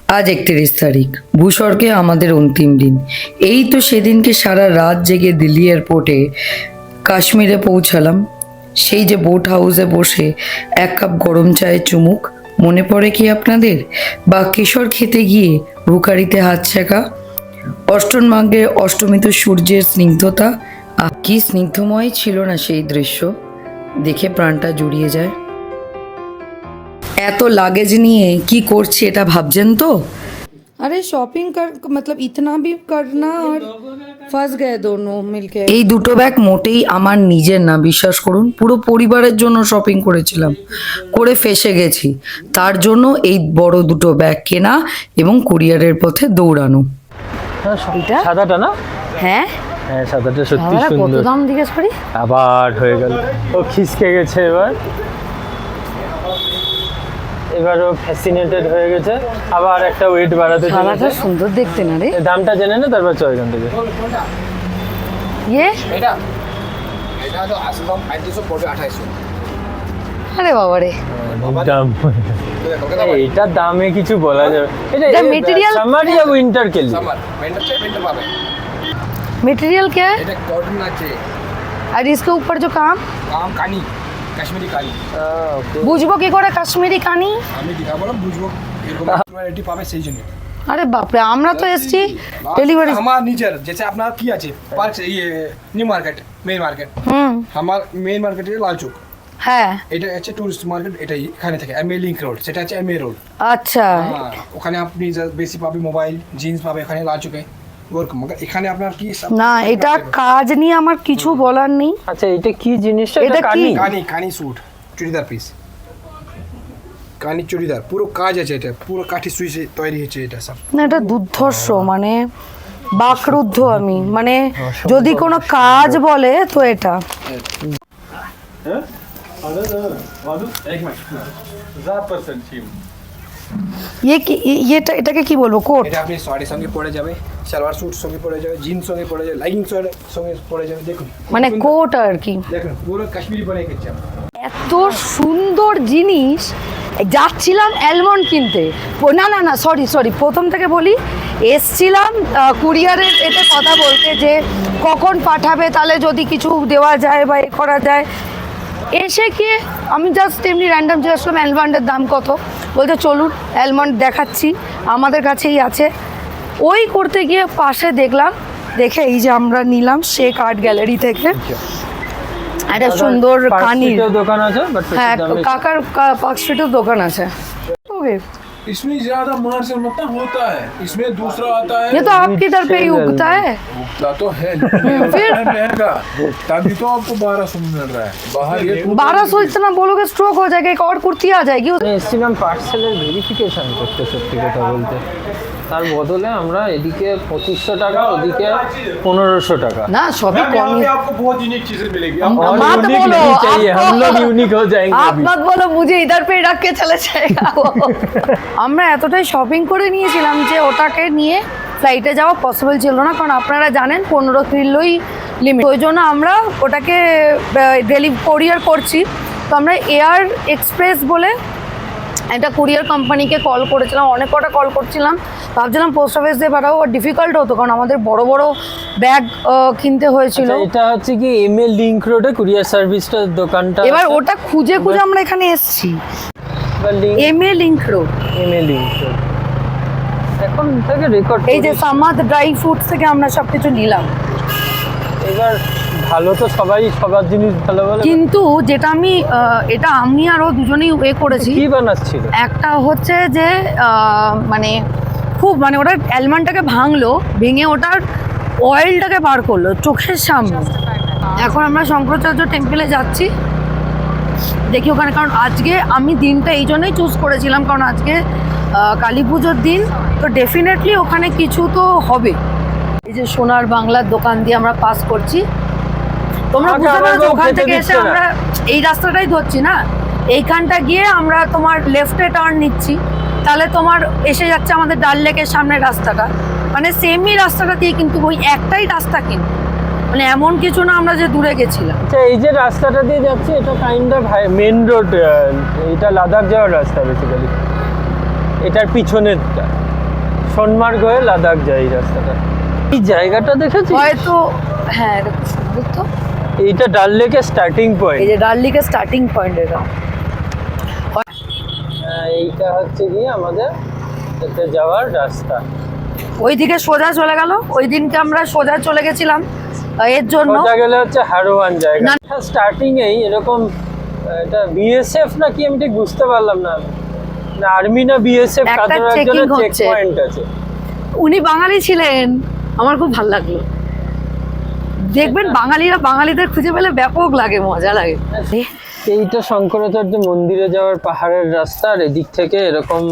আজ 31 তারিখ, ভূস্বর্গে আমাদের অন্তিম দিন। এই তো সেদিনকে সারা রাত জেগে দিল্লি এয়ারপোর্টে কাশ্মীরে পৌঁছালাম। সেই যে বোট হাউসে বসে এক কাপ গরম চায়ের চুমুক মনে পড়ে কি আপনাদের? বা কেশর খেতে গিয়ে রুকারিতে হাত ছেঁকা, অষ্টমমার্গে অষ্টমীত সূর্যের স্নিগ্ধতা, কি স্নিগ্ধময় ছিল না সেই দৃশ্য, দেখে প্রাণটা জুড়িয়ে যায়। এত লাগেজ নিয়ে কি করছি এটা ভাবছেন তো? अरे शॉपिंग कर मतलब इतना भी करना और फंस गए दोनों मिलके। এই দুটো ব্যাগ মোটেই আমার নিজের না, বিশ্বাস করুন। পুরো পরিবারের জন্য শপিং করেছিলাম, করে ফেসে গেছি। তার জন্য এই বড় দুটো ব্যাগ কেনা এবং কুরিয়ারের পথে দৌড়ানো। সাদাটা না? হ্যাঁ হ্যাঁ, সাদাটা সত্যি কত সুন্দর। দাম জিজ্ঞেস করি? আবার হয়ে গেল, ও খিসকে গেছে। এবারও ফ্যাসিনেটেড হয়ে গেছে, আবার একটা ওয়েট বাড়াতে সাদাটা চলেছে। সুন্দর দেখতে না রে? দামটা জেনে না, তারপর চল এখান থেকে। ইয়ে এটা তো আসল দাম 3500 পড়বে 2800। আরে বাবা রে, দাম এইটার দামে কিছু বলা যাবে? এটা material সামার या উইন্টার के लिए? সামার উইন্টার চাই, উইন্টার পাবে। मटेरियल क्या है? এটা কটন আছে, और इसके ऊपर जो काम কাম কানি, কাশ্মীরি কানি। ওকে, বুঝবো কি করে কাশ্মীরি কানি? আমি দেখাবো না, বুঝবো এরকম কোয়ালিটি পাবে সেই জন্য। আরে বাপরে, আমরা তো এসছি ডেলিভারি। আমার নিজের যেটা আপনার কি আছে পার্ক, ইয়ে নিউ মার্কেট, মেইন মার্কেট। আমার মেইন মার্কেট লাল চৌক, হ্যাঁ এটা হচ্ছে টুরিস্ট মার্কেট। এটাই এখানে থেকে এমএ লিংক রোড, সেটা হচ্ছে এমএ রোড। আচ্ছা, ওখানে আপনি বেশি পাবে মোবাইল, জিন্স পাবে এখানে লাল চৌকে। ওরকম এখানে আপনার কি না এটা কাজ নিয়ে আমার কিছু বলার নেই। আচ্ছা এটা কি জিনিসটা? এটা এটা কি? কানি? কানি, কানি স্যুট, চুড়িদার পিস, কানি চুড়িদার, পুরো কাজ আছে। এটা পুরো কাঠি সুইচে তৈরি হয়েছে এটা সব। না এটা দুর্ধর্ষ, মানে বাকরুদ্ধ আমি, মানে যদি কোনো কাজ বলে তো এটা। এটাকে কি বলবো? কোট? এটা আপনি শাড়ির সঙ্গে পরে যাবে, সালোয়ার স্যুট সঙ্গে পরে যাবে, জিন্স সঙ্গে পরে যাবে, লাইকিং সঙ্গে পরে যাবে। দেখুন মানে কোট আর কি। দেখুন পুরো কাশ্মীরি বানিয়ে গেছে। এত সুন্দর জিনিস। যাচ্ছিলাম অ্যালমন্ড কিনতে, না না না সরি প্রথম থেকে বলি। এসছিলাম কুরিয়ারের এতে কথা বলতে যে কখন পাঠাবে, তাহলে যদি কিছু দেওয়া যায় বা এ করা যায়। এসে কি আমি জাস্ট এমনি র্যান্ডাম জিজ্ঞেস করলাম অ্যালমন্ডের দাম কত, বলতে চলুন অ্যালমন্ড দেখাচ্ছি, আমাদের কাছেই আছে। ওই করতে গিয়ে পাশে দেখলাম, দেখে এই যে আমরা নিলাম শেখ আর্ট গ্যালারি থেকে একটা সুন্দর কানির দোকান আছে। হ্যাঁ, কাকার পার্ক স্ট্রিটেও দোকান আছে। ওকে, इसमें ज्यादा मार्जिन मतलब होता है, इसमें दूसरा आता है। ये तो आपकी इधर पे ही उगता है। उगता तो है फिर? महंगा, तभी तो आपको 1200 मिल रहा है बाहर। ये 1200 इतना बोलोगे स्ट्रोक हो जाएगा, एक और कुर्ती आ जाएगी। এসছিলাম পার্সেলের ভেরিফিকেশন করতে, সত্যি কথা বলতে। তার বদলে আমরা এদিকে 2500 টাকা, ওদিকে 1500 টাকা। ना सभी यहाँ कम पे आपको बहुत यूनिक चीजें मिलेगी। और मत यूनिक बोलो, नहीं चाहिए, आप हम तो- लोग यूनिक हो जाएंगे आप अभी। मत बोलो, मुझे इधर पे रख के चले जाएगा वो। আমরা এতটাই শপিং করে নিয়েছিলাম যে ওটাকে নিয়ে ফ্লাইটে যাওয়া পসিবল ছিল না, কারণ আপনারা জানেন 15 কিলোই লিমিট। ওই জন্য আমরা ওটাকে কোরিয়ার করছি। তো আমরা এয়ার এক্সপ্রেস বলে একটা কুরিয়ার কোম্পানিকে কল করেছিলাম, অনেক কটা কল করছিলাম। ভাবছিলাম পোস্ট অফিস দিয়ে পাঠাবো, ডিফিকাল্ট হতো কারণ আমাদের বড় বড় ব্যাগ কিনতে হয়েছিল। আচ্ছা, এটা হচ্ছে কি এমএ লিংক রোডে কুরিয়ার সার্ভিসটার দোকানটা। এবার ওটা খুঁজে খুঁজে আমরা এখানে এসেছি, MA link road. MA link road এখন থেকে রেকর্ড। এই যে সামাদ ড্রাই ফ্রুটস থেকে আমরা সবকিছু নিলাম। এবার ভালো তো সবাই সবার জিনিস ভালো বলে, কিন্তু যেটা আমি এটা আমি আরও দুজনেই করেছি। কি বানাচ্ছিল? একটা হচ্ছে যে মানে খুব মানে ওটা অ্যালমন্ডটাকে ভাঙলো, ভেঙে ওটার অয়েলটাকে বার করলো চোখের সামনে। এখন আমরা শঙ্করাচার্য টেম্পলে যাচ্ছি, দেখি ওখানে। কারণ আজকে আমি দিনটা এই জন্যই চুজ করেছিলাম, কারণ আজকে কালী পুজোর দিন, তো ডেফিনেটলি ওখানে কিছু তো হবে। এই যে সোনার বাংলার দোকান দিয়ে আমরা পাস করছি। তোমরা বুঝতে পারছো, ওখান থেকে এসে আমরা এই রাস্তাটাই ধরছি না, এইখানটা গিয়ে আমরা তোমার লেফটে টার্ন নিচ্ছি, তাহলে তোমার এসে যাচ্ছে আমাদের ডাল লেকের সামনের রাস্তাটা। মানে সেমই রাস্তাটা দিয়ে, কিন্তু ওই একটাই রাস্তা, কিন্তু মানে এমন কিছু না আমরা যে দূরে গেছিলাম। আচ্ছা এই যে রাস্তাটা দিয়ে যাচ্ছে, এটা কাইন্ড অফ মেন রোড, এটা লাদাখ যাওয়ার রাস্তা বেসিক্যালি, এটার পিছনেরটা। সোনমার্গ হয়ে লাদাখ যায় এই রাস্তাটা। এই জায়গাটা দেখেছিস? হয়তো হ্যাঁ, এটা খুব সুন্দর তো। এইটা ডাল লেকের স্টার্টিং এই পয়েন্ট। যে ডাল লেকের স্টার্টিং পয়েন্ট এটা। এইটা হচ্ছে গিয়ে আমাদের এতে যাওয়ার রাস্তা। ওইদিকে সোজা চলে গেল। ওই দিনকে আমরা সোজা চলে গেছিলাম এর জন্য। সোজা গেলে হচ্ছে হারোয়ান জায়গা। না। স্টার্টিং এই এরকম এটা বিএসএফ নাকি আমি ঠিক বুঝতে পারলাম না, না আর্মি না বিএসএফ, একটা কাদের checking একজনের চেক হচ্ছে। পয়েন্ট আছে। উনি বাঙালি ছিলেন, আমার খুব ভালো লাগলো। দেখবেন বাঙালিরা বাঙালিদের খুঁজে পেলে ব্যাপক লাগে, মজা লাগে। এইটা শঙ্করাচার্য মন্দিরে যাওয়ার পাহাড়ের রাস্তা, আর এদিক থেকে এরকম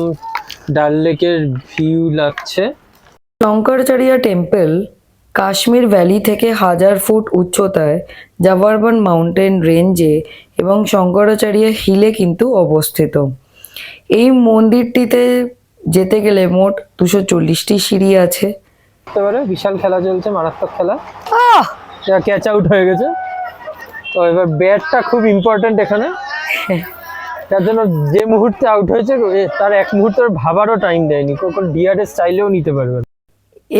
ডাল লেকের ভিউ লাগছে। শঙ্করাচার্য টেম্পল কাশ্মীর ভ্যালি থেকে 1000 ফুট উচ্চতায় জাবারবান মাউন্টেন রেঞ্জে এবং শঙ্করাচার্য হিলে কিন্তু অবস্থিত। এই মন্দিরটিতে যেতে গেলে মোট 240টি সিঁড়ি আছে। বুঝতে পারে বিশাল খেলা চলছে, মারাত্মক খেলা, আহ যা ক্যাচ আউট হয়ে গেছে। তো এবার ব্যাটটা খুব ইম্পর্ট্যান্ট এখানে, তার জন্য যে মুহূর্তে আউট হয়েছে তার এক মুহূর্তের ভাবারও টাইম দেয়নি, কখন ডিআরএস চাইলেও নিতে পারবে না।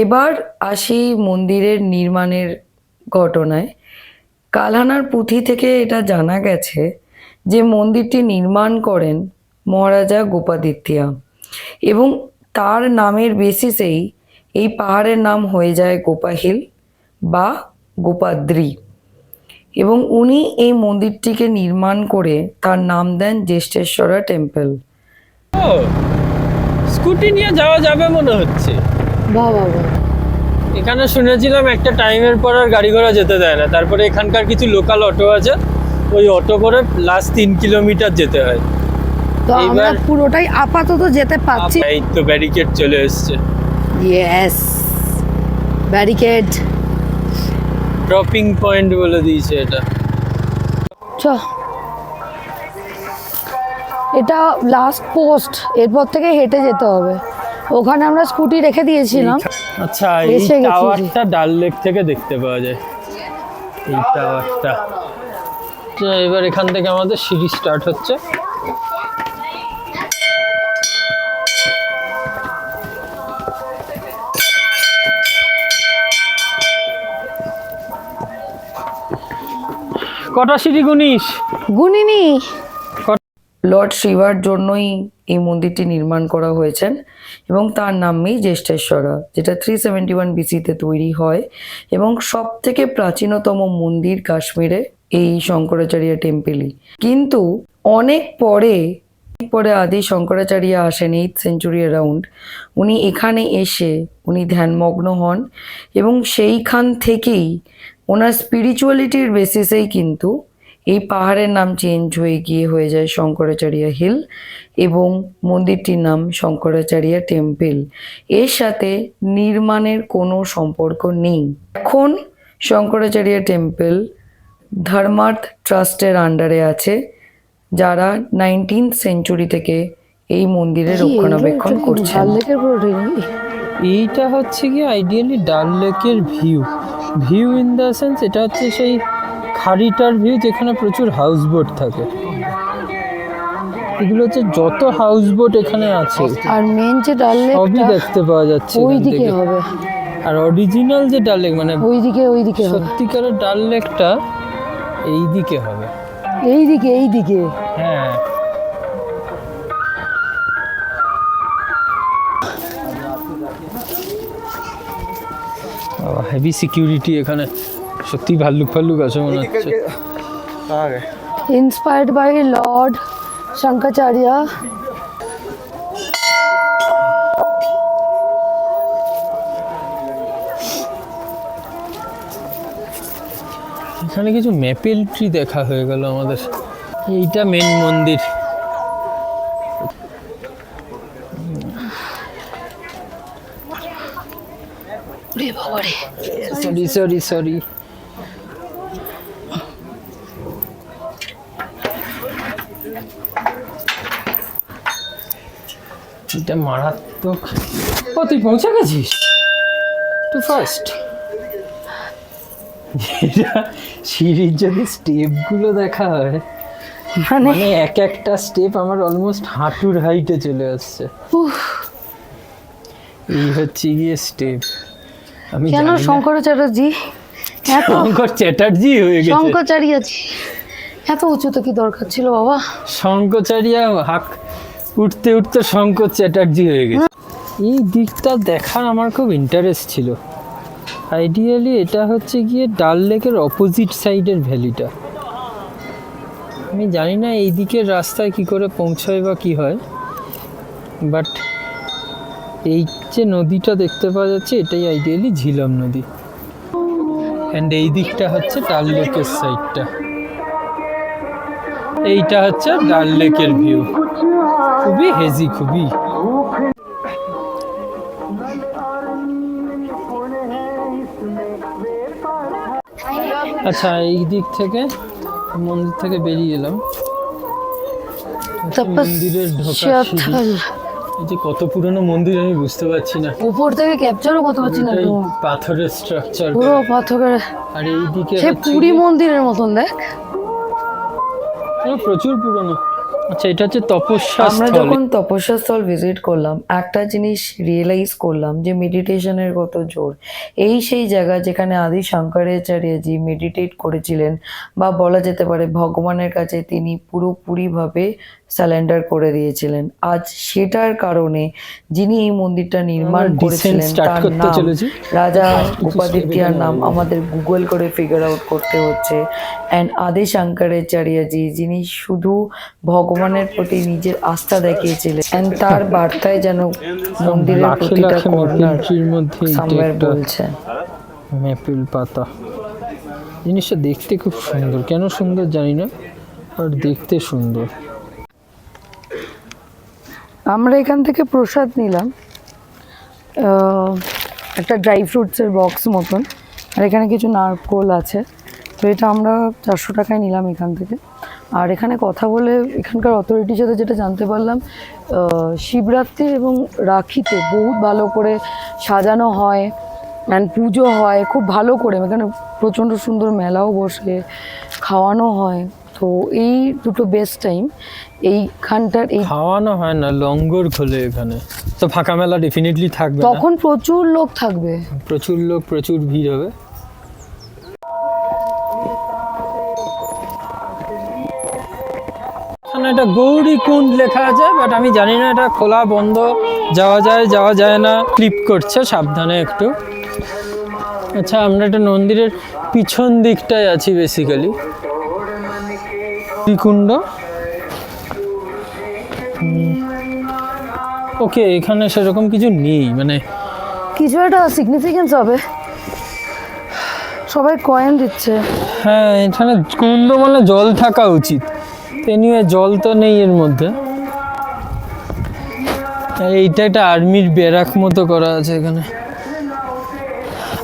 এবার আসি মন্দিরের নির্মাণের ঘটনায়। কালহানার পুঁথি থেকে এটা জানা গেছে যে মন্দিরটি নির্মাণ করেন মহারাজা গোপাদিত্যা এবং তার নামের বেসিসেই এই পাহাড়ের নাম হয়ে যায় গোপা হিল বা গোপাদ্রি, এবং উনি এই মন্দিরটিকে নির্মাণ করে তার নাম দেন জ্যেষ্ঠেশ্বরা টেম্পল। ও স্কুটি নিয়ে যাওয়া যাবে মনে হচ্ছে। বাহ বাহ বাহ। এখানে শুনেছিলাম একটা টাইমের পর আর গাড়ি ঘোড়া যেতে দেয় না, তারপরে এখানকার কিছু লোকাল অটো আছে, ওই অটো করে লাস্ট 3 কিলোমিটার যেতে হয়। তো আমরা এইবার- পুরোটাই আপাতত যেতে পারছি। এই তো ব্যারিকেড চলে এসছে, ইয়েস, ব্যারিকেড। ড্রপিং পয়েন্ট বলে দিয়েছে এটা। চ, এটা লাস্ট পোস্ট, এরপর থেকে হেঁটে যেতে হবে। ওখানে আমরা স্কুটি রেখে দিয়েছিলাম। আচ্ছা, এই এসে গেছি। টাওয়ারটা ডাল লেক থেকে দেখতে পাওয়া যায়, এই টাওয়ারটা। তো এবার এখান থেকে আমাদের সিঁড়ি স্টার্ট হচ্ছে। কটা সিঁড়ি গুনিস? গুনিনি। লর্ড শিবার জন্যই এই মন্দিরটি নির্মাণ করা হয়েছেন এবং তার নামেই জ্যেষ্ঠেশ্বরা, যেটা 371 বিসিতে তৈরি হয় এবং সব থেকে প্রাচীনতম মন্দির কাশ্মীরে এই শঙ্করাচার্য টেম্পলই। কিন্তু অনেক পরে আদি শঙ্করাচার্য আসেন 8th সেঞ্চুরি অ্যারাউন্ড। উনি এখানে এসে উনি ধ্যানমগ্ন হন এবং সেইখান থেকেই ওনার স্পিরিচুয়ালিটির বেসিসেই কিন্তু এই পাহাড়ের নাম চেঞ্জ হয়ে গিয়ে হয়ে যায় শঙ্করাচার্য হিল এবং মন্দিরটির নাম শঙ্করাচার্য টেম্পল। এর সাথে নির্মাণের কোনো সম্পর্ক নেই। এখন শঙ্করাচার্য টেম্পল ধর্মার্থ ট্রাস্টের আন্ডারে আছে, যারা 19th সেঞ্চুরি থেকে এই মন্দিরের রক্ষণাবেক্ষণ করছেন। ডাল লেকের পুরোটাই। এইটা হচ্ছে কি আইডিয়ালি ডাল লেকের ভিউ ইন দ্য সেন্স এটা হচ্ছে সেই খাড়িটার ভিউ যেখানে প্রচুর হাউস বোট থাকে। এগুলো হচ্ছে যত হাউস বোট এখানে আছে আর মেন যে ডাল সবই লেকটা দেখতে পাওয়া যাচ্ছে ওই এখান দিকে থেকে। হবে, আর অরিজিনাল যে ডাল লেক মানে ওইদিকে হবে, সত্যিকারের ডাল লেকটা এই দিকে হবে। এইদিকে। হ্যাঁ, হেভি সিকিউরিটি এখানে, সত্যি ভাল্লুক আছে মনে হচ্ছে। Inspired by lord Shankaracharya. এখানে কিছু ম্যাপেল ট্রি দেখা হয়ে গেল আমাদের। এইটা মেন মন্দির। সরি এটা মারাত্মক। ও তুই পৌঁছে গেছিস টু ফার্স্ট। সিঁড়ির যদি স্টেপগুলো দেখা হয় মানে এক একটা স্টেপ আমার অলমোস্ট হাঁটুর হাইটে চলে আসছে। এই হচ্ছে গিয়ে স্টেপ। আমি কেন জানি না। শঙ্কর চ্যাটার্জি এত শঙ্কর চ্যাটার্জি হয়ে গেছে। শঙ্করাচার্যজি এত উঁচুতে কি দরকার ছিল বাবা? শঙ্করাচার্য হাক উঠতে উঠতে শঙ্কর চ্যাটার্জি হয়ে গেছে। এই দিকটা দেখার আমার খুব ইন্টারেস্ট ছিল। আইডিয়ালি এটা হচ্ছে গিয়ে ডাল লেকের অপোজিট সাইডের ভ্যালিটা। আমি জানি না এই দিকের রাস্তায় কি করে পৌঁছায় বা কি হয়, বাট এই যে নদীটা দেখতে পাওয়া যাচ্ছে এটাই আইডিয়ালি ঝিলাম নদী। অ্যান্ড এই দিকটা হচ্ছে ডাল লেকের সাইডটা। এইটা হচ্ছে ডাল লেকের ভিউ, খুবই হেজি, খুবই। আচ্ছা, এই দিক থেকে মন্দির থেকে বেরিয়ে এলাম। মন্দিরের ঢোকার সিঁড়ি। এই যে কত পুরনো মন্দির আমি বুঝতে পারছি না, উপর থেকে ক্যাপচারও করতে পারছি না এই তো। পাথরের স্ট্রাকচার। পুরো পাথরের, আর এই দিকে সে পুরী মন্দিরের মতন দেখ। প্রচুর পুরনো। আচ্ছা, এটা হচ্ছে তপস্যা আমরা স্থল। যখন তপস্যা স্থল ভিজিট করলাম একটা জিনিস রিয়েলাইজ করলাম যে মেডিটেশনের কত জোর। এই সেই জায়গা যেখানে আদি শঙ্করাচার্যজি মেডিটেট করেছিলেন, বা বলা যেতে পারে ভগবানের কাছে তিনি পুরোপুরিভাবে সারেন্ডার করে দিয়েছিলেন। আজ সেটার কারণে যিনি এই মন্দিরটা নির্মাণ আমরা করেছিলেন descent start তার করতে নাম চলেছি। রাজা কিছু উপাদিত্যর step নাম এখানে আমাদের গুগল করে ফিগার আউট করতে হচ্ছে। অ্যান্ড আদি শঙ্করাচার্যজি যিনি শুধু ভগবানের প্রতি নিজের আস্থা দেখিয়েছিলেন, অ্যান্ড তার বার্তায় যেন মন্দিরের লাখে প্রতিটা লাখে কর্নার মেপেল ট্রির মধ্যে এইটা সামওয়্যার একটা বলছে। মেপেল পাতা। জিনিসটা দেখতে খুব সুন্দর, কেন সুন্দর জানি না, আর দেখতে সুন্দর। আমরা এখান থেকে প্রসাদ নিলাম, একটা ড্রাই ফ্রুটসের বক্স মতন, আর এখানে কিছু নারকোল আছে। তো এটা আমরা 400 টাকায় নিলাম এখান থেকে। আর এখানে কথা বলে এখানকার অথরিটির সাথে যেটা জানতে পারলাম, শিবরাত্রি এবং রাখিতে বহুত ভালো করে সাজানো হয় অ্যান্ড পুজো হয় খুব ভালো করে। এখানে প্রচণ্ড সুন্দর মেলাও বসে, খাওয়ানো হয়। তো এই দুটো বেস্ট টাইম এইখানটার। এই খাওয়ানো হয় না, লঙ্গর খোলে এখানে। তো ফাঁকা মেলা ডেফিনেটলি থাকবে না, তখন প্রচুর লোক থাকবে। প্রচুর লোক, প্রচুর ভিড় হবে। এখানে একটা গৌরী কুণ্ড লেখা আছে, বাট আমি জানি না এটা খোলা বন্ধ, যাওয়া যায় যাওয়া যায় না, ক্লিপ করছে, সাবধানে একটু। আচ্ছা, আমরা একটা মন্দিরের পিছন দিকটায় আছি বেসিক্যালি। কুণ্ড, ওকে, এখানে সেরকম কিছু নেই, মানে কিছু একটা সিগনিফিকেন্স হবে, সবাই কয়েন দিচ্ছে। হ্যাঁ, এখানে কুণ্ড মানে জল থাকা উচিত, এনিওয়ে জল তো নেই এর মধ্যে। আর এইটা একটা আর্মির ব্যারাক মতো করা আছে এখানে।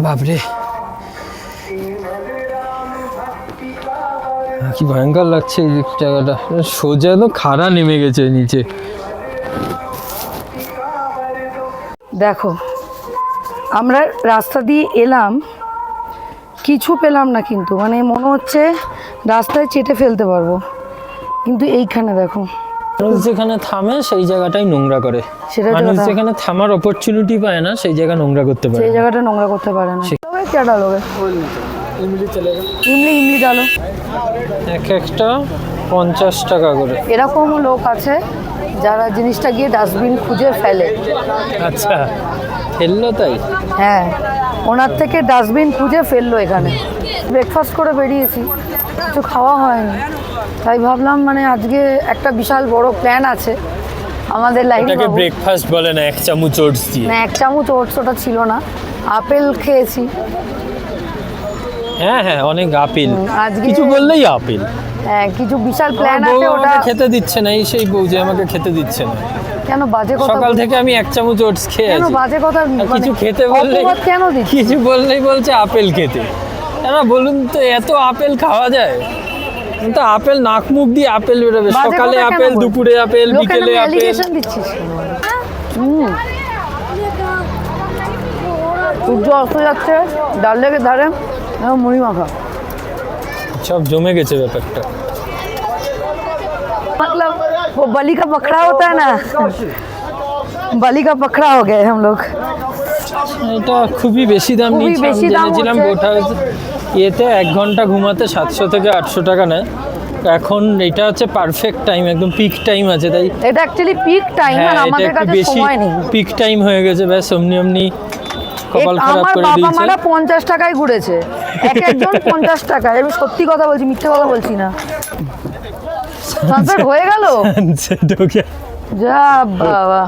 বাপরে, কি ভয়ঙ্কর লাগছে এই জায়গাটা। সোজা তো খাড়া নেমে গেছে নিচে। দেখো, আমরা রাস্তা দিয়ে এলাম, কিছু পেলাম না, কিন্তু মানে মনে হচ্ছে রাস্তায় চেটে ফেলতে পারবো। কিন্তু এইখানে দেখো, মানুষ যেখানে থামে সেই জায়গাটাই নোংরা করে। সেটা মানুষ কথা। যেখানে থামার অপরচুনিটি পায় না সেই জায়গা নোংরা করতে পারে সেই না। জায়গাটা নোংরা করতে পারে না। তবে কে ডালোগে? ইমলি ইমলি ডালো। এক একটা 50 টাকা করে। এরকমও লোক আছে যারা জিনিসটা গিয়ে ডাস্টবিন খুঁজে ফেলে। আচ্ছা, ফেললো তাই? হ্যাঁ, ওনার থেকে ডাস্টবিন খুঁজে ফেললো এখানে। ব্রেকফাস্ট করে বেরিয়েছি, কিছু খাওয়া হয়নি, তাই ভাবলাম মানে আজকে একটা বিশাল বড় প্ল্যান আছে আমাদের লাইফে। এটাকে ব্রেকফাস্ট বলে না, এক চামচ ওটস দিয়ে। না, এক চামচ ওটস ওটা ছিল না, আপেল খেয়েছি। হ্যাঁ হ্যাঁ, অনেক আপেল, আজকে কিছু বললেই আপেল। হ্যাঁ, কিছু বিশাল প্ল্যান আমার বউ আছে ওটা। আমাকে খেতে দিচ্ছে না, এই সেই বউ যে আমাকে খেতে দিচ্ছে না। কেন বাজে কথা সকাল বল- থেকে আমি এক চামচ ওটস খেয়ে কেন আছি। বাজে কথা আর মানে কিছু খেতে বললে, অপবাদ কেন দিচ্ছিস? কিছু বললেই বলছে আপেল খেতে। না বলুন তো, এত আপেল খাওয়া যায়? তো আপেল নাক মুখ দিয়ে আপেল বেরোবে, বাজে সকালে কথা কেন আপেল, বলছিস? দুপুরে আপেল, লোকের বিকেলে নামে আপেল। allegation দিচ্ছিস। সূর্য অস্ত যাচ্ছে, ডাল লেকের ধারে মুড়ি মাখা। সব জমে গেছে ব্যাপারটা। मतलब वो बलि का बकरा होता है ना, बलि का पकड़ा हो गए हम लोग। এটা খুবই বেশি দাম খুবই নিচ্ছে, আমি বেশি দাম জেনেছিলাম হচ্ছে। বোট হাউস এতে 1 ঘন্টা ঘুমাতে 700 থেকে 800 টাকা নেয়। এখন এটা হচ্ছে পারফেক্ট টাইম, একদম পিক টাইম আছে, তাই এটা অ্যাকচুয়ালি পিক টাইম আর হ্যাঁ এটা আমাদের একটু কাছে বেশি সময় নেই। পিক টাইম হয়ে গেছে, ব্যাস অমনি অমনি কপাল খারাপ আমার করে বাবা দিয়েছে। মারা 50 টাকায় ঘুরেছে, এক একজন 50 টাকায়। আমি সত্যি কথা বলছি, মিথ্যে কথা বলছি না। সানসেট হয়ে গেল, Sunset हो गया। যা বাবা।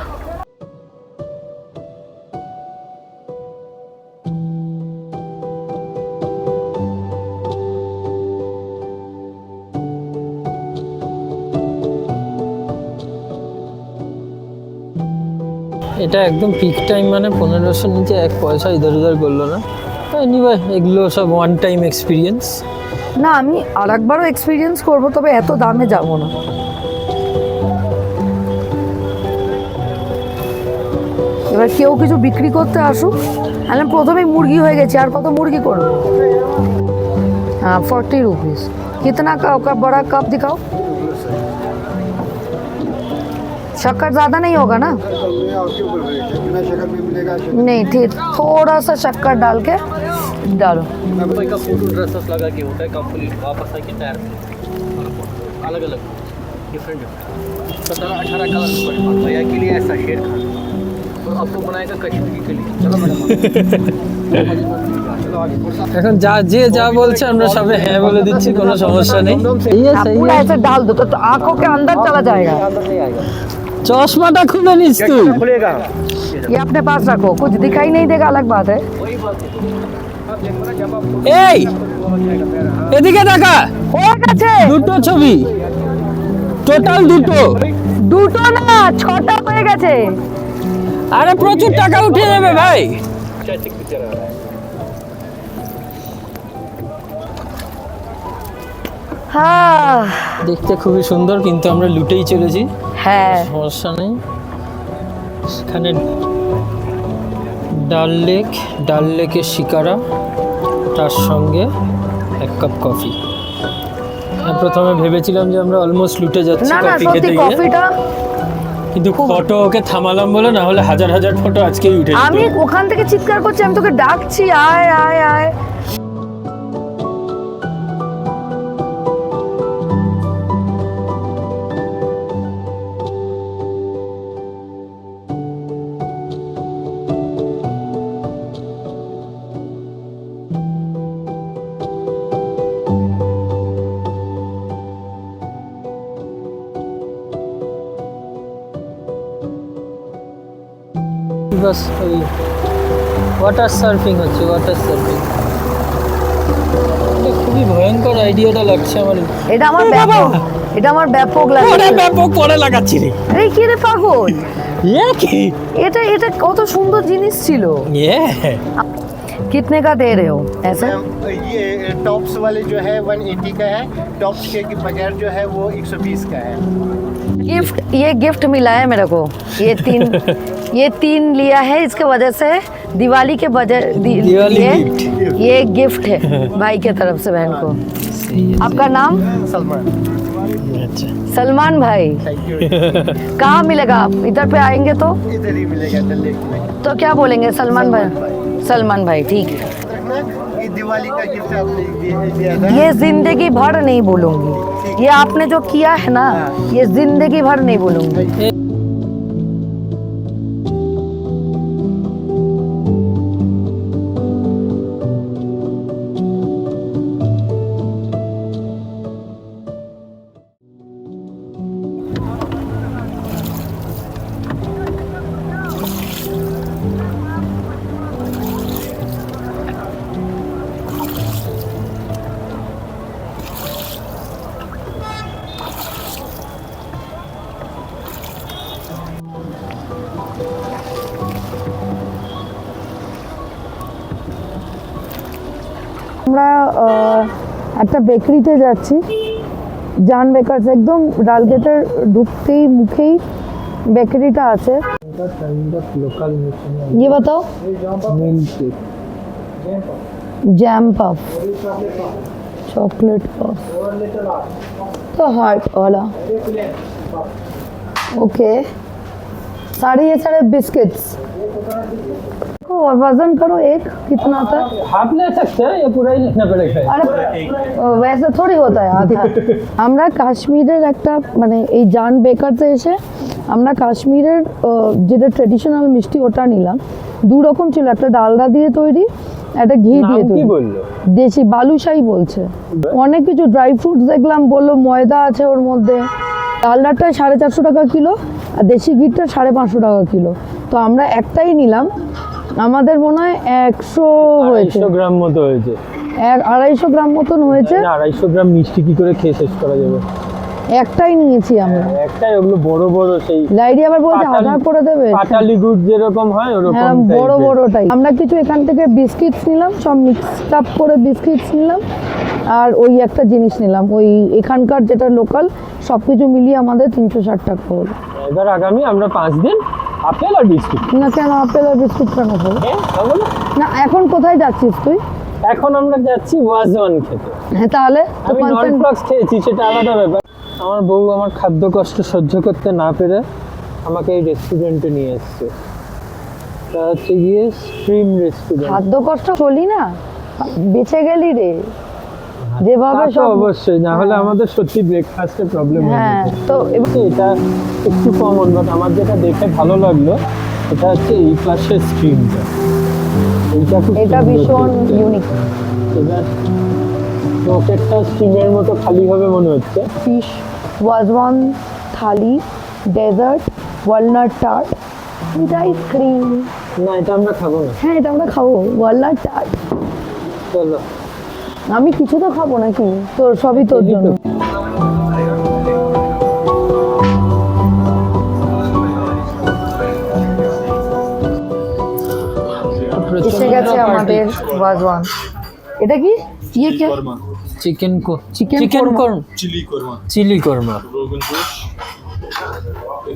এটা একদম পিক টাইম, মানে 1500 নিচে 1 পয়সা ইধার উধার করলো না। এনিওয়ে এগুলো সব ওয়ান টাইম এক্সপিরিয়েন্স। না আমি আরেকবারও এক্সপিরিয়েন্স করব, তবে এত দামে যাব না। এবার কেউ কিছু বিক্রি করতে আসুক, আমি প্রথমেই মুরগি হয়ে গেছি, আর কত মুরগি করবো। हाँ 40 रुपीज़। कितना का बड़ा कप दिखाओ। शक्कर ज़्यादा नहीं होगा ना? नहीं ठीक, थोड़ा सा शक्कर डाल के डालो। का फोटो ड्रेसेस लगा के होता है कंप्लीट, वापस आके तैयार अलग अलग डिफरेंट 17-18 कलर भैया के लिए ऐसा शेड खाना, और आपको बनाएगा कश्मीरी के लिए। चलो मैडम এখন যে যা বলছে আমরা সবে হ্যাঁ বলে দিচ্ছি, কোনো সমস্যা নেই। आप पूरा ऐसे डाल दो तो आंखों के अंदर चला जाएगा। চশমাটা খুলে নিস তুই। खुलेगा ये अपने पास रखो, कुछ दिखाई नहीं देगा अलग बात है। এই এদিকে দেখা, হয়ে গেছে, দুটো ছবি, টোটাল দুটো না 6টা হয়ে গেছে। আরে প্রচুর টাকা উঠে যাবে ভাই। হ্যাঁ দেখতে খুবই সুন্দর, কিন্তু আমরা লুটেই চলেছি, হ্যাঁ সমস্যা নেই। এখানে ডাল লেকের শিকারা, তার সঙ্গে 1 কাপ কফি। আমি প্রথমে ভেবেছিলাম যে আমরা অলমোস্ট লুটে যাচ্ছি না না কফি সত্যি খেতে গিয়ে, কফিটা। কিন্তু ফটো ওকে থামালাম বলে, না হলে হাজার হাজার ফটো আজকেই উঠে যেত। আমি ওখান থেকে চিৎকার করছি, আমি তোকে ডাকছি, আয় আয় আয়। বাস ওই ওয়াটার সার্ফিং হচ্ছে, ওয়াটার সার্ফিং। এটা খুবই ভয়ঙ্কর আইডিয়াটা লাগছে আমার। এটা আমার ব্যাপক, এটা আমার ব্যাপক পরে লাগে। ব্যাপক পরে লাগাচ্ছি রে। আরে কি রে পাগল, কি এটা এটা কত সুন্দর জিনিস ছিল। कितने का दे रहे हो ऐसे? ये टॉप्स वाले जो है 180 का है, टॉप्स के बगैर जो है वो 120 का है। गिफ्ट, ये गिफ्ट मिला है मेरे को, ये तीन लिया है, इसके वजह से दिवाली के बजट दिवाली ये गिफ्ट है भाई के तरफ से बहन को। आपका नाम? सलमान। अच्छा सलमान भाई। Thank you. कहाँ मिलेगा? आप इधर पे आएंगे तो इधर ही मिलेगा डल लेक में। तो क्या बोलेंगे? सलमान भाई, सलमान भाई ठीक है। ये दिवाली का गिफ्ट आपने दिया था। ये जिंदगी भर नहीं बोलूंगी, ये आपने जो किया है ना, ये जिंदगी भर नहीं बोलूंगी। আমরা একটা বেকারিতে যাচ্ছি, জান বেকারস, একদম ডালগেটের ঢুকতেই মুখেই বেকারিটা আছে। लोकल ये बताओ। जैम पफ, चॉकलेट पफ, तो हार्ट वाला। ओके सारे ये सारे बिस्किट्स और वजन करो एक कितना आता है हाफ ले सकते हैं या पूरा ही लेना पड़ेगा? আরে वैसे थोड़ी होता है आधा আমরা কাশ্মীরের একটা মানে এই জান বেকারতে এসে আমরা কাশ্মীরের যেটা ট্রেডিশনাল মিষ্টি ওটা নিলাম। দু রকম ছিল, একটা ডালডা দিয়ে তৈরি, একটা ঘি দিয়ে নাম কি তৈরি। বললো? দেশি বালুশাহী বলছে। অনেক কিছু ড্রাই ফ্রুটস দেখলাম, বললো ময়দা আছে ওর মধ্যে। ডালডাটা 450 টাকা কিলো আর দেশি ঘিটা 550 টাকা কিলো। তো আমরা একটাই নিলাম, আমাদের মনে হয় 100 হয়েছে, 250 গ্রাম মতো হয়েছে। 250 গ্রাম মতন হয়েছে। 250 গ্রাম মিষ্টি কি করে খেয়ে শেষ করা যাবে? একটাই নিয়েছি আমরা। একটাই, ওগুলো বড় বড় সেই লাইডি আবার বলছে আধা করে দেবে। পাটালি গুড় যেরকম হয় ওরকম হ্যাঁ, বড় type-এর। বড়টাই। আমরা কিছু এখান থেকে বিস্কিটস নিলাম, সব মিক্সড আপ করে বিস্কিটস নিলাম, আর ওই একটা জিনিস নিলাম, ওই এখানকার যেটা লোকাল, সব কিছু মিলিয়ে আমাদের 360 টাকা হলো। এবার আগামী আমরা 5 দিন আপেল আর বিস্কুট। না কেন আপেল আর বিস্কুট কেন খাবো? খাবো না? না এখন কোথায় যাচ্ছিস তুই? এখন আমরা যাচ্ছি ওয়াজওয়ান খেতে। হ্যাঁ তাহলে তো আমি ননফ্লক্স খেয়েছি, সেটা আলাদা ব্যাপার। আমার বউ আমার খাদ্য কষ্ট সহ্য করতে না পেরে আমাকে এই রেস্টুরেন্টে নিয়ে এসছে। তা হচ্ছে গিয়ে স্ট্রিম রেস্টুরেন্ট। খাদ্য কষ্ট চলি না, বেঁচে গেলি রে যেভাবে তা তো অবশ্যই, না হলে আমাদের সত্যি ব্রেকফাস্টে প্রবলেম হয়ে হ্যাঁ যেত। তো এবার এটা একটু কমন, বাট আমার যেটা দেখে ভালো লাগলো এটা হচ্ছে এই পাশের স্ট্রিমটা। এইটা খুব এটা সুন্দর ভীষণ দেখতে। ইউনিক। এবার পকেটটা স্টিমের মতো খালি হবে মনে হচ্ছে। Fish wazwan thali, dessert, walnut tart, with ice cream. না, এটা আমরা খাবো না। হ্যাঁ এটা আমরা খাবো, ওয়ালনাট টার্ট। চলো। আমি কিছু তো খাবো নাকি, তোর সবই তোর জন্য। এসে গেছে আমাদের ওয়াজওয়ান। এটা কি ইয়ে কে চিকেন Chicken চিকেন korma. কর্ম, चिली कोरमा চিলি কোরমা। रोगन जोश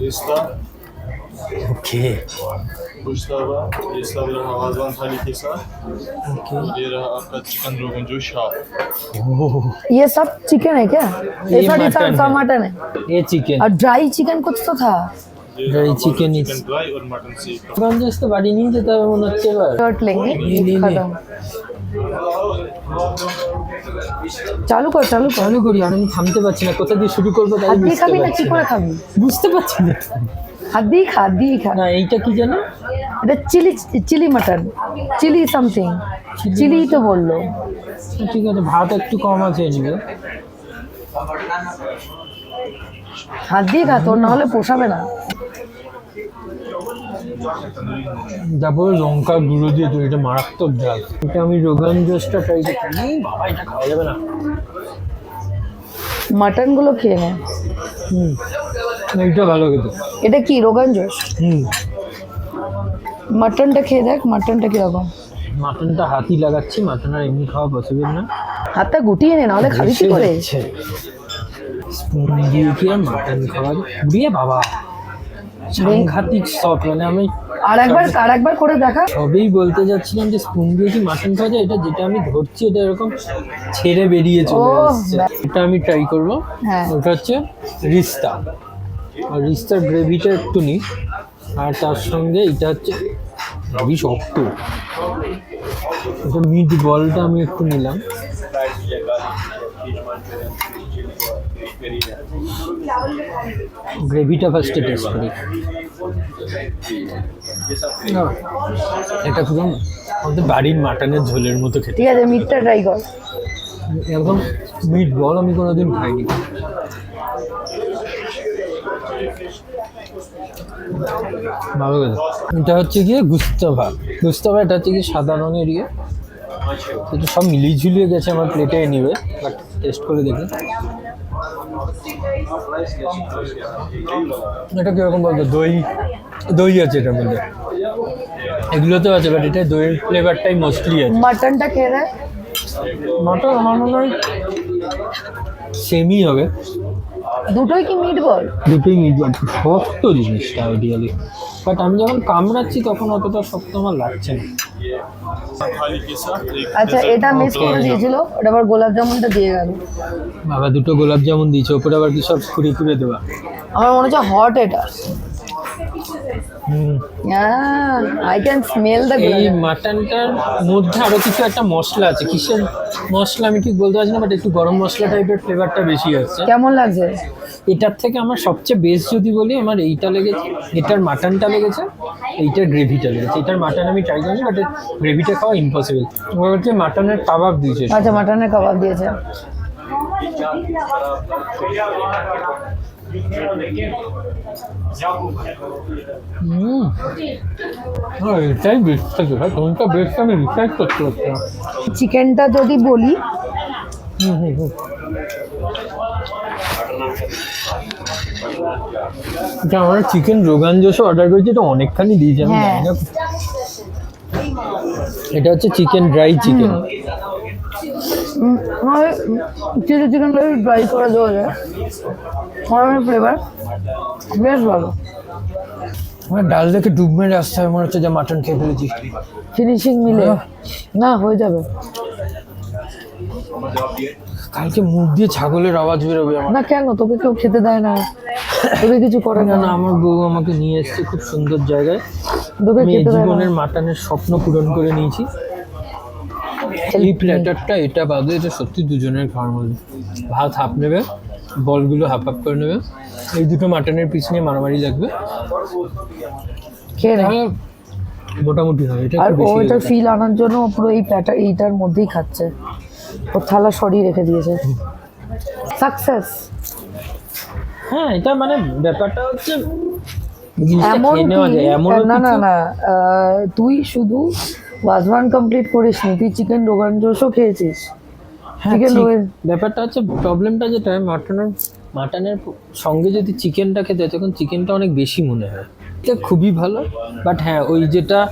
रिश्ता ওকে गोश्तावा ये सब रहा वाजवान थाली के साथ ये रहा आपका चिकन रोगन जोश हाफ ये सब चिकन है क्या? ये ये सारी मटन सब है। मटन है ये चिकेन और ड्राई चिकन कुछ तो था। ये ड्राई रहा चिकन वाजवान इस- चिकन ड्राई और मटन सीख গঞ্জেস তো বাড়ি নিয়ে যেতে হবে মনে হচ্ছে এবার। शर्ट लेंगे नहीं, नहीं, खत्म। चालू कर चालू कर। চালু করি, আর আমি থামতে পারছি না, কোথা দিয়ে শুরু করবো তাই हाथ দিয়ে বুঝতে খাবি না পারছি কি না। করে খাবি? বুঝতে পারছি না। হাত দিয়ে খা, হাত দিয়ে খা। না এইটা কি জানো? এটা chilli, chilli mutton, chilli something, chilli তো বললো। ঠিক আছে, ভাত একটু কম আছে এদিকে। হাত দিয়ে খা, তোর না হলে পোষাবে না। তারপর লঙ্কা গুঁড়ো দিয়ে তো এটা মারাত্মক ঝাল। এটা আমি রোগান জোসটা ট্রাই করছি। বাবা এটা খাওয়া যাবে না। মাটন গুলো খেয়ে নে। এইটা ভালো খেতে। এটা কি রোগান জোশ? মাটনটা খেয়ে দেখ, মাটনটা কিরকম। মাটনটা হাতই লাগাচ্ছি, মাটন আর এমনি খাওয়া পসিবল না। হাতটা গুটিয়ে নে, নাহলে খাবি কি করে? স্পুন দিয়ে কি আর মাটন খাওয়া দিয়ে বাবা সাংঘাতিক সফট। মানে আমি আর একবার করে দেখা। সবেই বলতে যাচ্ছিলাম যে স্পুন দিয়ে কি মাটন খাওয়া যায়, এটা যেটা আমি ধরছি এটা এরকম ছেড়ে বেরিয়ে চলে ওহ, আসছে। এটা আমি ট্রাই করবো। হ্যাঁ। ওটা হচ্ছে রিস্তা, আর রিস্তার গ্রেভিটা একটু নিই, আর তার সঙ্গে এটা হচ্ছে হেভি শক্ত। এটা মিট বলটা আমি একটু নিলাম। গ্রেভিটা ফার্স্টে টেস্ট করি। এটা পুরো আমাদের বাড়ির মাটনের ঝোলের মতো খেতে। ঠিক আছে, মিটটা ট্রাই কর। এরকম মিট বল আমি কোনোদিন খাইনি। ভালো কথা। এটা হচ্ছে গিয়ে গুস্তাভা। এটা হচ্ছে গিয়ে সাদা রঙের ইয়ে। এটা সব মিলিয়ে ঝুলিয়ে গেছে আমার প্লেটে নিবে, বাট টেস্ট করে দেখি। এটা কিরকম বলতো, দই আছে এটার মধ্যে, এগুলোতেও আছে, বাট এটা দইয়ের ফ্লেভারটাই মোস্টলি আছে। মাটনটা খেয়ে দেখ। মাটন আমার মনে হয় সেমই হবে। দুটোই কি মিট বল? দুটোই মিট বল। শক্ত জিনিসটা আইডিয়ালি, বাট আমি যখন কামড়াচ্ছি তখন অতটা শক্ত আমার লাগছে না। थाली के साथ एक আচ্ছা এটা মিস করে দিয়েছিল, ওটা আবার গোলাপ জামুনটা দিয়ে গেল। বাবা দুটো গোলাপ জামুন দিয়েছে, ওপরে আবার কি সব খুঁড়ে দেওয়া। আমার মনে হচ্ছে হট এটা। আই ক্যান স্মেল দ্য এই মাটনটার মধ্যে আরো কিছু একটা মশলা আছে, কিসের মশলা আমি ঠিক বলতে পারছি না, বাট একটু গরম মশলা টাইপের ফ্লেভারটা বেশি আছে। কেমন লাগছে? এটার থেকে আমার সবচেয়ে বেস্ট যদি বলি, আমার এইটা লেগেছে, এটার মাটনটা লেগেছে, এইটার গ্রেভিটা লেগেছে। এটার মাটন আমি ট্রাই করিনি, বাট গ্রেভিটা খাওয়া ইম্পসিবল। ওর হচ্ছে মাটনের কাবাব দিয়েছে। আচ্ছা, মাটনের কাবাব দিয়েছে। এটাই বেস্ট থাকে ভাই, কোনটা বেস্ট আমি ডিসাইড করতে পারছি না। চিকেনটা যদি বলি, এটা আমরা চিকেন রোগান জোশ অর্ডার করেছি, এটা অনেকখানি দিয়েছি আমি হ্যাঁ। জানি না। এটা হচ্ছে চিকেন ড্রাই চিকেন। চিলি চিকেনটা ড্রাই করে দেওয়া যায়, ফ্লেভার বেশ ভালো। আমার ডাল দেখে ডুব মেরে আসতে হয়, মনে হচ্ছে যে মাটন খেয়ে ফেলেছি। ফিনিশিং মিলে না হয়ে যাবে কালকে মুখ দিয়ে ছাগলের আওয়াজ বেরোবে আমার। না। কেন? তোকে কেউ খেতে দেয় না? তোকে কিছু করে না না? না, আমার বউ আমাকে নিয়ে এসেছে খুব সুন্দর জায়গায়। তোকে আমি এই খেতে দেয় না? জীবনের মাটনের স্বপ্ন পূরণ করে নিয়েছি। এই প্ল্যাটারটা, এটা বাদে এটা সত্যি দুজনের খাওয়ার মধ্যে। ভাত হাফ নেবে, বলগুলো হাফ হাফ করে নেবে, এই দুটো মাটনের পিস নিয়ে মারামারি লাগবে, খেয়ে নে। তাহলে মোটামুটি হবে। এটা আর একটু ও বেশি এটা হয়ে গেছে। ফিল আনার জন্য ও পুরো এই প্ল্যাটার এইটার মধ্যেই খাচ্ছে, ওর থালা সরিয়ে রেখে দিয়েছে। সাকসেস। হ্যাঁ, এটা মানে ব্যাপারটা হচ্ছে জিনিসটা এমন খেয়ে নেওয়া যায়, এমন না না না, তুই শুধু ওয়াজওয়ান কমপ্লিট করিসনি, তুই চিকেন রোগান জোশও খেয়েছিস। চিকেন ব্যাপারটা হচ্ছে, প্রবলেমটা যেটা মাটনের সঙ্গে যদি চিকেনটা খেতে হয়, তখন চিকেনটা অনেক বেশি মনে হয়। এটা খুবই ভালো, বাট হ্যাঁ, ওই যেটা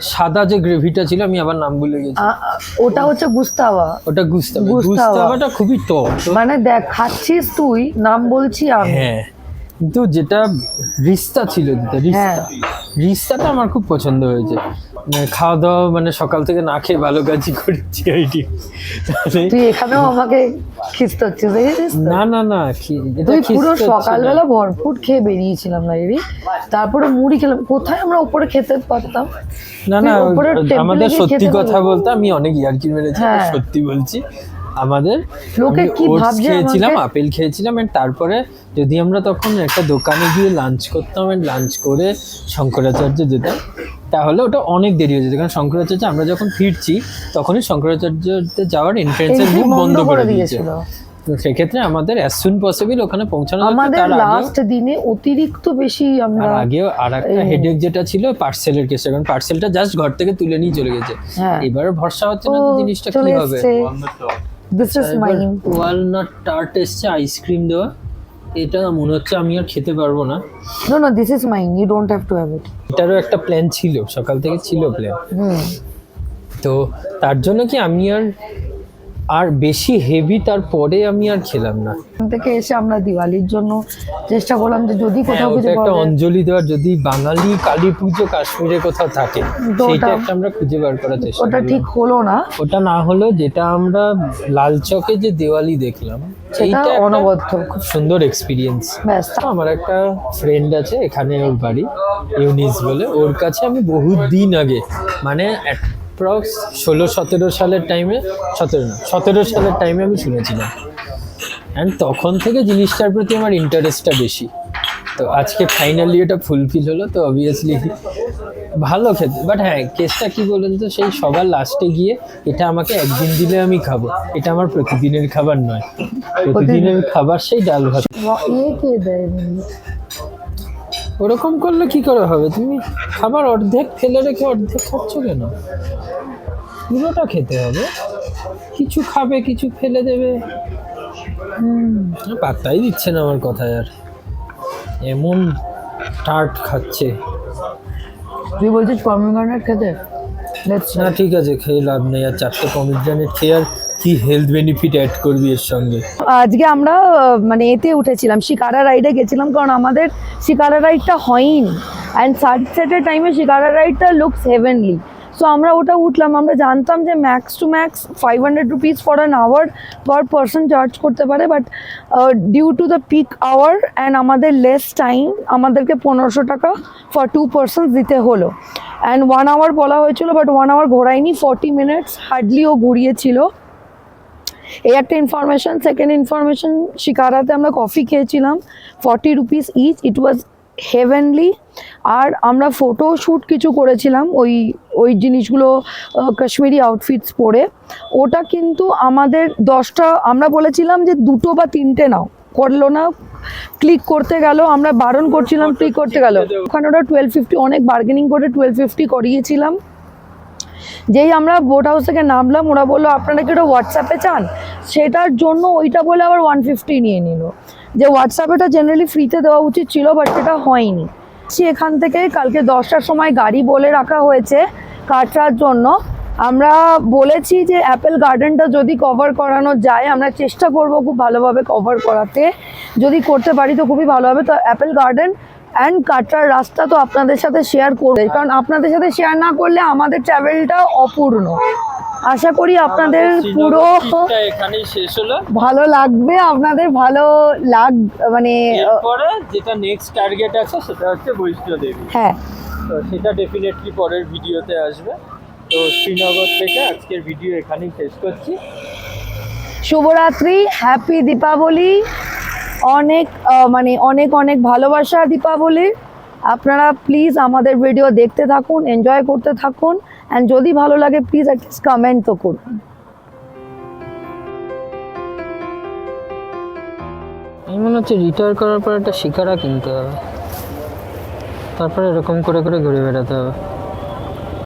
সাদা যে গ্রেভিটা ছিল, আমি আবার নাম ভুলে গেছি, ওটা হচ্ছে গুস্তাওয়া। ওটা গুস্তাবা। গুস্তাবা। গুস্তাবাটা খুবই টক। মানে দেখ, খাচ্ছিস তুই, নাম বলছি আমি। হ্যাঁ, কিন্তু যেটা রিস্তা ছিল, হ্যাঁ। রিস্তাটা আমার খুব পছন্দ হয়েছে। মানে খাওয়া দাওয়া, মানে সকাল থেকে না খেয়ে ভালো কাজই করেছি আইডি। তুই এখানেও আমাকে খিস্ত হচ্ছিস, দেখেছিস তো? না না না, এটা তুই পুরো খিস্ত হচ্ছে না। সকালবেলা ভরপুর খেয়ে বেরিয়েছিলাম না রে, তারপরে মুড়ি খেলাম। কোথায় আমরা উপরে খেতে পারতাম? না তুই না, উপরে টেম্পলে আমাদের গিয়ে সত্যি খেতে কথা পারবি। বলতে আমি অনেক ইয়ার্কি মেরেছি, আমি হ্যাঁ। সত্যি বলছি। আমাদের লোকে আমি কি oats ভাবছে খেয়েছিলাম, আমাকে? আপেল খেয়েছিলাম, and তারপরে যদি আমরা তখন একটা দোকানে গিয়ে লাঞ্চ করতাম, লাঞ্চ করে শঙ্করাচার্য যেতাম, তাহলে ওটা অনেক দেরি হয়ে যেত। কারণ শঙ্করাচার্য আমরা যখন ফিরছি, তখনই শঙ্করাচার্যতে যাওয়ার এন্ট্রেন্সের Entry মুখ বন্ধ করে দিয়েছে। দিয়েছিল। তো সেক্ষেত্রে আমাদের অ্যাজ সুন পসিবল ওখানে পৌঁছানো দরকার। আমাদের তার আগেও- লাস্ট দিনে অতিরিক্ত বেশি আমরা। আর আগেও আর একটা হেডেক যেটা ছিল পার্সেলের কেসে, কারণ পার্সেলটা জাস্ট ঘর থেকে তুলে নিয়ে চলে গেছে। হ্যাঁ। এবারে ভরসা হচ্ছে না ও, যে জিনিসটা চলে কি হবে। এসছে। This is mine. Walnut tart এসছে, আইসক্রিম দেওয়া। এটা মনে হচ্ছে আমি আর খেতে পারবো না। No no, this is mine, you don't have to have it. এটারও একটা প্ল্যান ছিল, সকাল থেকে ছিল প্ল্যান। তো তার জন্য কি আমি আর বেশি হেভি, তারপরে আমি আর খেলাম না। এখান থেকে এসে আমরা দিওয়ালির জন্য চেষ্টা করলাম যে যদি হ্যাঁ, কোথাও ওটা কিছু একটা পাওয়া যায়। অঞ্জলি দেওয়ার, যদি বাঙালি কালী পুজো কাশ্মীরে কোথাও থাকে, তো সেইটা ওটা- একটা আমরা খুঁজে বার করার চেষ্টা ওটা করলাম। ঠিক হলো না, ওটা না হলেও যেটা আমরা লাল চকে যে দেওয়ালি দেখলাম, সেটা সেইটা একটা অনবদ্য। খুব সুন্দর এক্সপিরিয়েন্স। ব্যাস। আমার একটা ফ্রেন্ড আছে এখানে, ওর বাড়ি ইউনিস বলে, ওর কাছে আমি বহুদিন আগে, মানে অ্যাপ্রক্স 16-17 সালের টাইমে, 17 সালের টাইমে আমি শুনেছিলাম। অ্যান্ড তখন থেকে জিনিসটার প্রতি আমার ইন্টারেস্টটা বেশি। তো আজকে ফাইনালি এটা ফুলফিল হলো, তো অবভিয়াসলি ভালো খেতে। বাট হ্যাঁ, কেসটা কি বলুন তো, সেই সবার লাস্টে গিয়ে এটা আমাকে একদিন দিলে আমি খাবো, এটা আমার প্রতিদিনের খাবার নয়। প্রতিদিনের খাবার সেই ডাল ভাত। কে দেয়? ওরকম করলে কি করে হবে? তুমি খাবার অর্ধেক ফেলে রেখে অর্ধেক খাচ্ছ কেন? পুরোটা খেতে হবে। কিছু খাবে, কিছু ফেলে দেবে। পাত্তাই দিচ্ছে না আমার কথায় আর। এমন টার্ট খাচ্ছে। তুই বলছিস পমিগ্রেনেট খেতে? না ঠিক আছে, খেয়ে লাভ নেই আর। 4টে পমিগ্রেনেট খেয়ে আর কি হেলথ বেনিফিট অ্যাড করবি এর সঙ্গে? আজকে আমরা মানে এতে উঠেছিলাম, শিকারা রাইডে গেছিলাম, কারণ আমাদের শিকারা রাইডটা হয়নি। অ্যান্ড সানসেটের টাইমে শিকারা রাইডটা লুকস হেভেনলি। সো আমরা ওটা উঠলাম, আমরা জানতাম যে max to max 500 rupees for an hour per person charge করতে পারে, but due to the peak hour and আমাদের লেস টাইম আমাদেরকে 1500 টাকা ফর 2 পারসন দিতে হলো। অ্যান্ড 1 আওয়ার বলা হয়েছিল, বাট 1 আওয়ার ঘোরায়নি, 40 মিনিটস হার্ডলি ও ঘুরিয়েছিল। এই একটা ইনফরমেশন। সেকেন্ড ইনফরমেশন, শিকারাতে আমরা কফি খেয়েছিলাম 40 রুপিস ইচ, ইট ওয়াজ হেভেনলি। আর আমরা ফটো শ্যুট কিছু করেছিলাম ওই জিনিসগুলো কাশ্মীরি আউটফিটস পরে, ওটা কিন্তু আমাদের 10টা, আমরা বলেছিলাম যে 2টো বা 3টে নাও, করলো না, ক্লিক করতে গেল, আমরা বারণ করছিলাম ক্লিক করতে গেল, ওখানে ওটা 1250, অনেক বার্গেনিং করে 1250 করিয়েছিলাম। যেই আমরা বোট হাউস থেকে নামলাম, ওরা বললো আপনারা কি ওটা হোয়াটসঅ্যাপে চান, সেটার জন্য ওইটা বলে আবার 150 নিয়ে নিল। যে হোয়াটসঅ্যাপেটা জেনারেলি ফ্রিতে দেওয়া উচিত ছিল, বাট সেটা হয়নি। এখান থেকে কালকে 10টার সময় গাড়ি বলে রাখা হয়েছে কাটরার জন্য। আমরা বলেছি যে অ্যাপেল গার্ডেনটা যদি কভার করানো যায়, আমরা চেষ্টা করব খুব ভালোভাবে কভার করাতে, যদি করতে পারি তো খুবই ভালো হবে। তো অ্যাপেল গার্ডেন অ্যান্ড কাটরার রাস্তা তো আপনাদের সাথে শেয়ার করবে, কারণ আপনাদের সাথে শেয়ার না করলে আমাদের ট্রাভেলটা অপূর্ণ। আশা করি আপনাদের পুরো এখানেই শেষ হলো। ভালো লাগবে, আপনাদের ভালো মানে এরপরে যেটা নেক্সট টার্গেট আছে সেটা হচ্ছে বৈষ্ণো দেবী। হ্যাঁ, তো সেটা ডেফিনেটলি পরের ভিডিওতে আসবে। তো শ্রীনগর থেকে আজকের ভিডিও এখানেই শেষ করছি। শুভরাত্রি, হ্যাপি দীপাবলি, অনেক মানে অনেক অনেক ভালোবাসা দীপাবলির। আপনারা প্লিজ আমাদের ভিডিও দেখতে থাকুন, এনজয় করতে থাকুন, অ্যান্ড যদি ভালো লাগে প্লিজ একটা কমেন্ট তো করুন। এই মনে হচ্ছে রিটায়ার করার পর একটা শিকারা কিনতে হবে, তারপরে এরকম করে করে ঘুরে বেড়াতে হবে।